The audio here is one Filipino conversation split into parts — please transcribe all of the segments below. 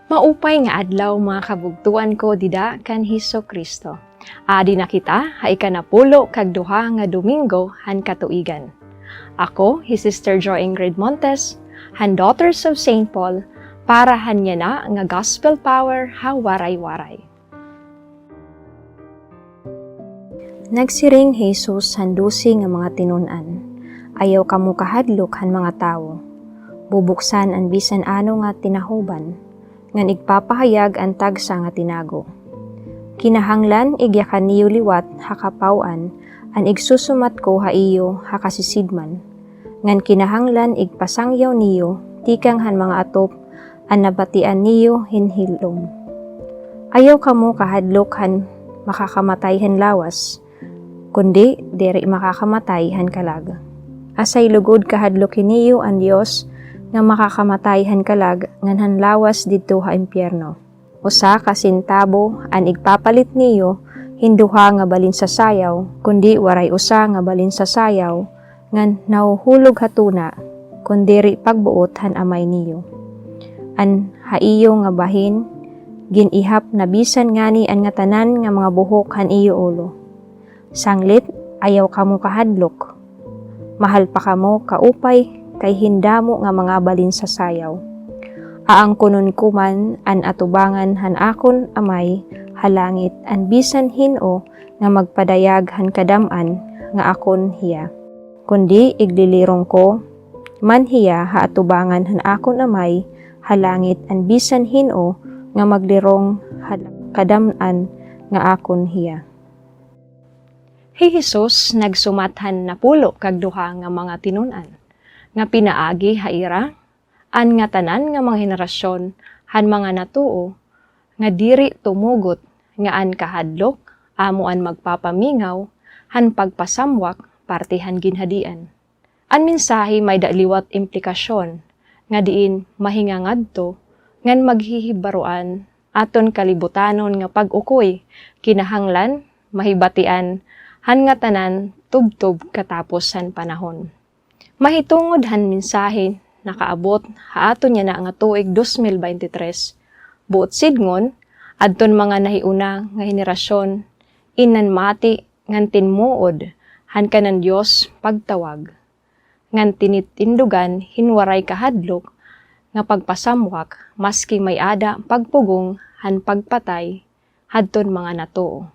Maupay nga adlaw mga kabugtuan ko dida kan Hesus Kristo. Adi na kita haika na pulo kag duha nga Domingo han katuigan. Ako, Sister Joy Ingrid Montes, han Daughters of St. Paul, para han niya na nga gospel power ha waray-waray. Nagsiring Jesus han dusi nga mga tinun-an. Ayaw kamo kahadlok han mga tawo. Bubuksan an bisan ano nga tinahuban. Ngan igpapahayag ang tagsa nga tinago. Kinahanglan igyakan niyo liwat hakapawan, an igsusumat ko ha iyo hakasisidman. Ngan kinahanglan igpasangyaw niyo, tikang han mga atop, an nabatian niyo hinhilom. Ayaw kamo kahadlok han makakamatay han lawas, kundi diri makakamatay han kalag. Asay lugod kahadlokin niyo ang Dios, nga makakamatayhan kalag nganhan lawas didto ha impyerno. Usa ka sintabo an igpapalit niyo hinduha nga balin sa sayaw, kundi waray usa nga balin sa sayaw ngan nauhulog hatuna kundiri pagbuot han amay niyo. An haiyo nga bahin ginihap na bisan ngani an nga tanan nga mga buhok han iyo ulo. Sanglit ayaw kamo kahadlok. Mahal pa kamo kaupay kay hindamo nga mga balin sa sayaw. Aang kunon kuman an atubangan han akon amay halangit an bisan hino nga magpadayag han kadam-an nga akon hiya. Kundi iglilirong ko man hiya ha atubangan han akon amay halangit an bisan hino nga maglirong kadam-an nga akon hiya. Hi Jesus nagsumathan na pulo kag duha nga mga tinun-an. Nga pinaagi haira, an nga tanan nga mga henerasyon, han mga natuo, nga diri tumugot, nga an kahadlok, amo an magpapamingaw, han pagpasamwak, partihan ginhadian. An mensahe may daliwat implikasyon, nga diin mahingangadto, ngan maghihibaruan, aton kalibutanon nga pag-ukoy, kinahanglan, mahibatian, han nga tanan, tubtob katapos han panahon. Mahitungod han mensahe nakaabot haaton niya na nga tuig 2023. Buot sidngon, adton mga nahiuna nga henerasyon, inan mati ngan tinmuod, han kanan Dios pagtawag. Ngan tinitindugan hinwaray kahadlok, nga pagpasamwak, maski may ada pagpugong han pagpatay, hadton mga natuo.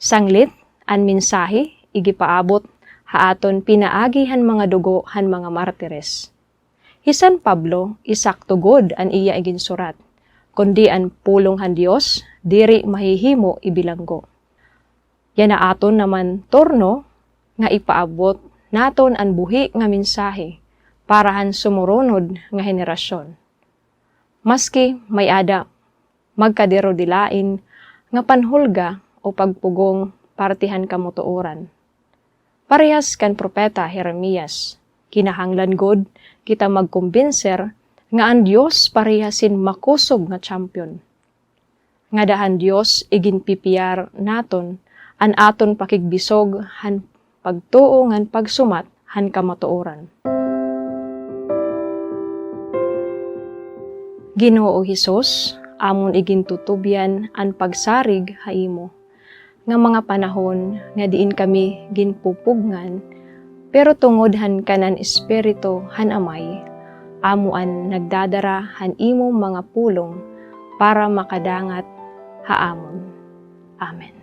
Sanglit, an mensahe, igipaabot, haaton pinaagihan mga dugo han mga martires. Hisan Pablo, isakto god an iya iginsurat, kundi an pulong han Dios, diri mahihimo ibilanggo. Yan na aton naman torno, nga ipaabot naton an buhi nga mensahe, para han sumuronod nga henerasyon. Maski may ada, magkadero dilain, nga panhulga o pagpugong partihan kamutuoran. Parehas kan propeta Jeremias, kinahanglan god kita magkumbinser nga ang Dios parehasin makusog nga champion. Nga dahan Dios iginpipiyar naton an aton pakigbisog han pagtuo ngan pagsumat han kamatuoran. Ginoo Hesus, amon igintutubyan an pagsarig haimo. Nga mga panahon nga diin kami ginpupugngan, pero tungod han kanan espiritu han amay, amuan nagdadara han imong mga pulong para makadangat haamon. Amen.